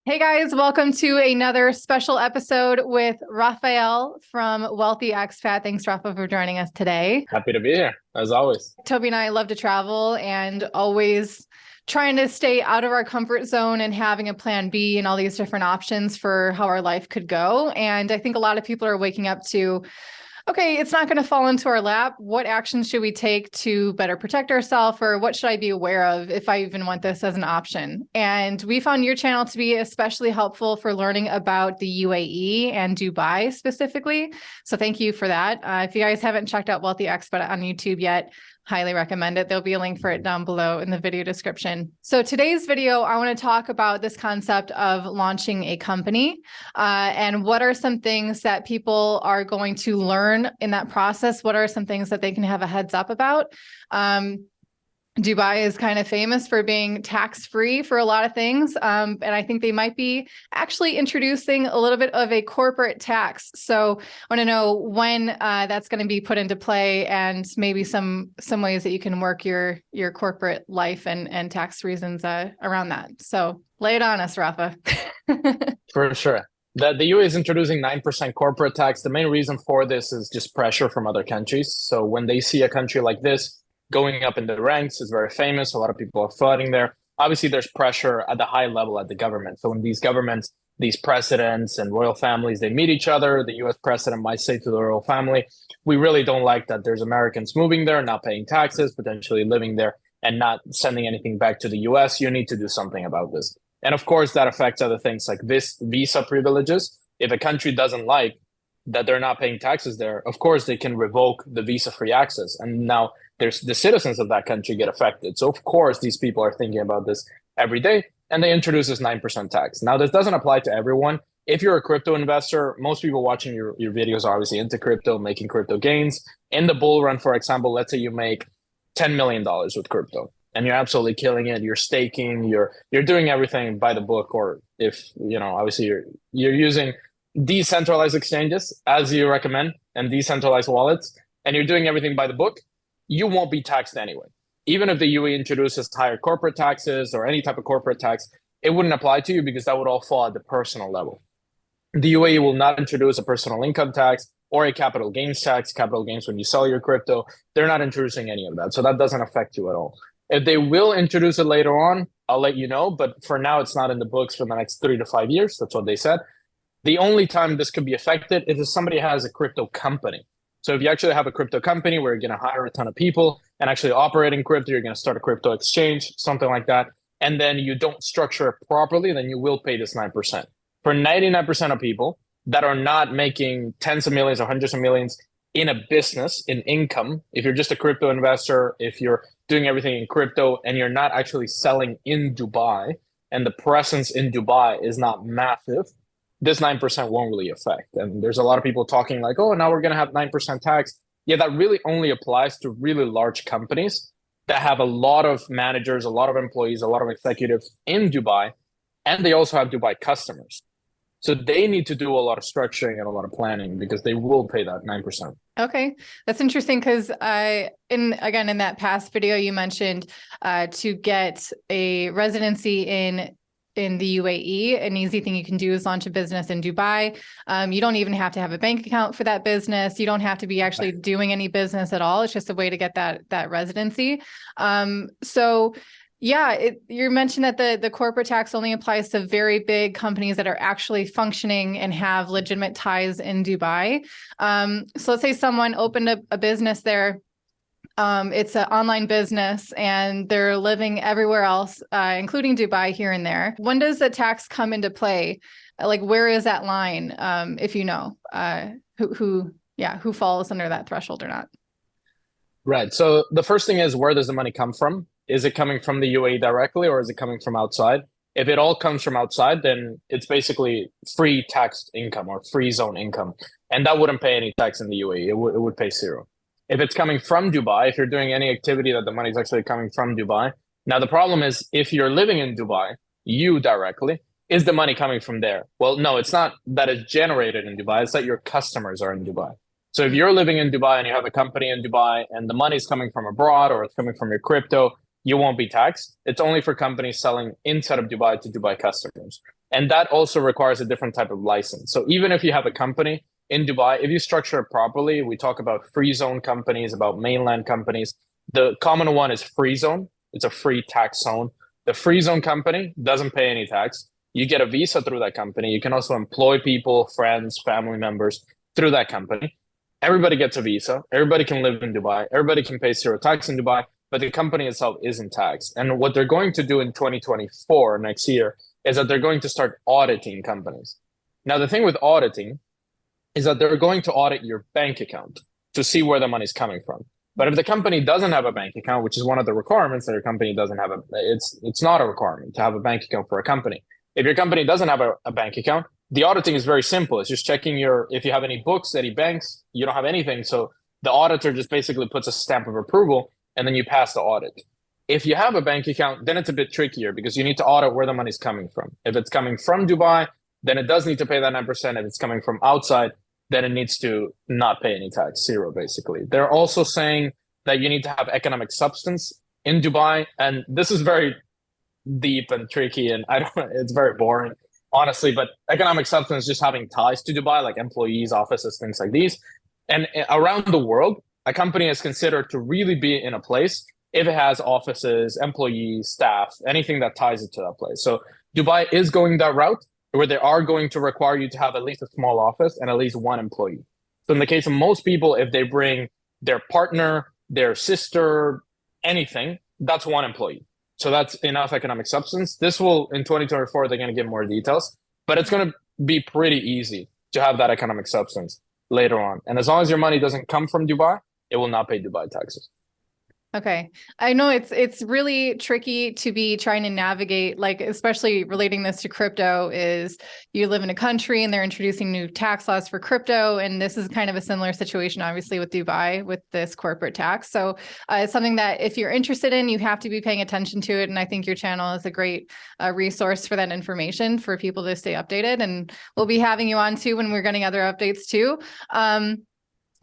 Hey guys, welcome to another special episode with Raphael from Wealthy Expat. Thanks, Rafa, for joining us today. Happy to be here, as always. Toby and I love to travel and always trying to stay out of our comfort zone and having a plan B and all these different options for how our life could go. And I think a lot of people are waking up to, okay, it's not going to fall into our lap. What actions should we take to better protect ourselves, or what should I be aware of if I even want this as an option? And we found your channel to be especially helpful for learning about the UAE and Dubai specifically. So thank you for that. If you guys haven't checked out Wealthy Expat on YouTube yet, highly recommend it. There'll be a link for it down below in the video description. So today's video, I want to talk about this concept of launching a company and what are some things that people are going to learn in that process? What are some things that they can have a heads up about? Dubai is kind of famous for being tax-free for a lot of things. And I think they might be actually introducing a little bit of a corporate tax. So I want to know when that's going to be put into play and maybe some ways that you can work your corporate life and tax reasons around that. So lay it on us, Rafa. For sure. The UAE is introducing 9% corporate tax. The main reason for this is just pressure from other countries. So when they see a country like this going up in the ranks, is very famous. A lot of people are flooding there. Obviously, there's pressure at the high level at the government. So when these governments, these presidents and royal families, they meet each other, the US president might say to the royal family, we really don't like that there's Americans moving there, not paying taxes, potentially living there and not sending anything back to the US. You need to do something about this. And of course, that affects other things like this visa privileges. If a country doesn't like that they're not paying taxes there, of course, they can revoke the visa-free access. And now there's the citizens of that country get affected. So of course, these people are thinking about this every day, and they introduce this 9% tax. Now, this doesn't apply to everyone. If you're a crypto investor, most people watching your videos are obviously into crypto, making crypto gains. In the bull run, for example, let's say you make $10 million with crypto and you're absolutely killing it. You're staking, you're doing everything by the book, or if, obviously you're using decentralized exchanges as you recommend and decentralized wallets, and you're doing everything by the book, you won't be taxed anyway. Even if the UAE introduces higher corporate taxes or any type of corporate tax, it wouldn't apply to you because that would all fall at the personal level. The UAE will not introduce a personal income tax or a capital gains tax, capital gains when you sell your crypto. They're not introducing any of that. So that doesn't affect you at all. If they will introduce it later on, I'll let you know. But for now, it's not in the books for the next 3 to 5 years. That's what they said. The only time this could be affected is if somebody has a crypto company. So if you actually have a crypto company where you're going to hire a ton of people and actually operate in crypto, you're going to start a crypto exchange, something like that, and then you don't structure it properly, then you will pay this 9%. For 99% of people that are not making tens of millions or hundreds of millions in a business, in income, if you're just a crypto investor, if you're doing everything in crypto and you're not actually selling in Dubai and the presence in Dubai is not massive, this 9% won't really affect. And there's a lot of people talking like, oh, now we're going to have 9% tax. Yeah, that really only applies to really large companies that have a lot of managers, a lot of employees, a lot of executives in Dubai, and they also have Dubai customers. So they need to do a lot of structuring and a lot of planning because they will pay that 9%. Okay, that's interesting because in that past video, you mentioned to get a residency in the UAE, an easy thing you can do is launch a business in Dubai. You don't even have to have a bank account for that business. You don't have to be actually doing any business at all. It's just a way to get that residency. You mentioned that the corporate tax only applies to very big companies that are actually functioning and have legitimate ties in Dubai. So let's say someone opened a business there. It's an online business and they're living everywhere else, including Dubai here and there. When does the tax come into play? Like, where is that line? If you know, who falls under that threshold or not? Right. So the first thing is, where does the money come from? Is it coming from the UAE directly or is it coming from outside? If it all comes from outside, then it's basically free taxed income or free zone income. And that wouldn't pay any tax in the UAE. It would pay zero. If it's coming from Dubai, if you're doing any activity that the money is actually coming from Dubai. Now, the problem is if you're living in Dubai, you directly, is the money coming from there? Well, no, it's not that it's generated in Dubai. It's that your customers are in Dubai. So if you're living in Dubai and you have a company in Dubai and the money is coming from abroad or it's coming from your crypto, you won't be taxed. It's only for companies selling inside of Dubai to Dubai customers. And that also requires a different type of license. So even if you have a company in Dubai, if you structure it properly, we talk about free zone companies, about mainland companies. The common one is free zone. It's a free tax zone. The free zone company doesn't pay any tax. You get a visa through that company. You can also employ people, friends, family members through that company. Everybody gets a visa. Everybody can live in Dubai. Everybody can pay zero tax in Dubai, but the company itself isn't taxed. And what they're going to do in 2024, next year, is that they're going to start auditing companies. Now, the thing with auditing is that they're going to audit your bank account to see where the money's coming from. But if the company doesn't have a bank account, which is one of the requirements that your company doesn't have, it's not a requirement to have a bank account for a company. If your company doesn't have a bank account, the auditing is very simple. It's just checking if you have any books, any banks, you don't have anything. So the auditor just basically puts a stamp of approval and then you pass the audit. If you have a bank account, then it's a bit trickier because you need to audit where the money's coming from. If it's coming from Dubai, then it does need to pay that 9%. If it's coming from outside, then it needs to not pay any tax, zero, basically. They're also saying that you need to have economic substance in Dubai. And this is very deep and tricky, and it's very boring, honestly, but economic substance, just having ties to Dubai, like employees, offices, things like these. And around the world, a company is considered to really be in a place if it has offices, employees, staff, anything that ties it to that place. So Dubai is going that route where they are going to require you to have at least a small office and at least one employee. So in the case of most people, if they bring their partner, their sister, anything, that's one employee. So that's enough economic substance. This will, in 2024, they're going to give more details, but it's going to be pretty easy to have that economic substance later on. And as long as your money doesn't come from Dubai, it will not pay Dubai taxes. Okay. I know it's really tricky to be trying to navigate, like, especially relating this to crypto, is you live in a country and they're introducing new tax laws for crypto. And this is kind of a similar situation, obviously, with Dubai with this corporate tax. So it's something that if you're interested in, you have to be paying attention to it. And I think your channel is a great resource for that information for people to stay updated. And we'll be having you on too when we're getting other updates too.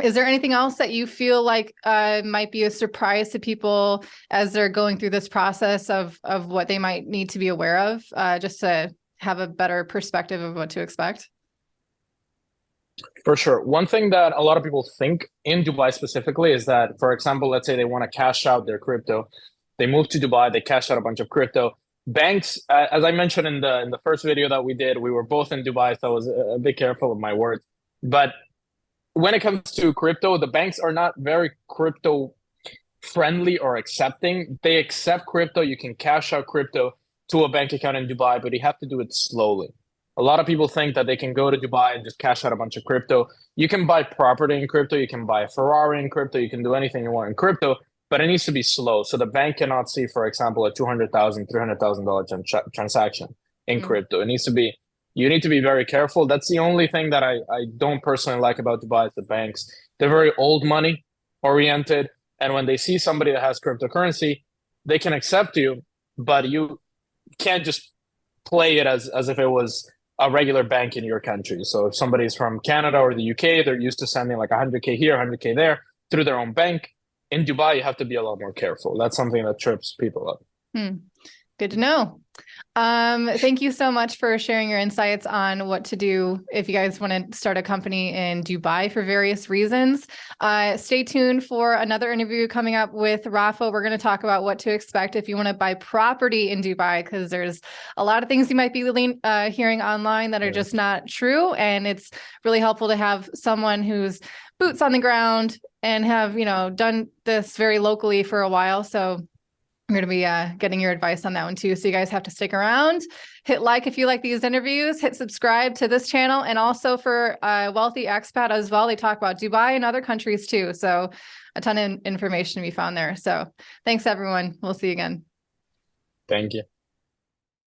Is there anything else that you feel like might be a surprise to people as they're going through this process of what they might need to be aware of, just to have a better perspective of what to expect? For sure. One thing that a lot of people think in Dubai specifically is that, for example, let's say they want to cash out their crypto. They move to Dubai, they cash out a bunch of crypto. Banks, as I mentioned in the first video that we did, we were both in Dubai, so I was a bit careful with my words. But when it comes to crypto, the banks are not very crypto friendly or accepting. They accept crypto. You can cash out crypto to a bank account in Dubai, but you have to do it slowly. A lot of people think that they can go to Dubai and just cash out a bunch of crypto. You can buy property in crypto. You can buy a Ferrari in crypto. You can do anything you want in crypto, but it needs to be slow. So the bank cannot see, for example, a $200,000, $300,000 transaction in crypto. It needs to be You need to be very careful. That's the only thing that I don't personally like about Dubai is the banks. They're very old money oriented. And when they see somebody that has cryptocurrency, they can accept you, but you can't just play it as if it was a regular bank in your country. So if somebody's from Canada or the UK, they're used to sending like 100K here, 100K there through their own bank. In Dubai, you have to be a lot more careful. That's something that trips people up. Good to know. Thank you so much for sharing your insights on what to do if you guys want to start a company in Dubai for various reasons. Stay tuned for another interview coming up with Rafa. We're going to talk about what to expect if you want to buy property in Dubai, because there's a lot of things you might be hearing online that are just not true. And it's really helpful to have someone who's boots on the ground and have, done this very locally for a while. So I'm going to be getting your advice on that one too. So you guys have to stick around. Hit like if you like these interviews, hit subscribe to this channel. And also for Wealthy Expat as well. They talk about Dubai and other countries too. So a ton of information to be found there. So thanks everyone. We'll see you again. Thank you.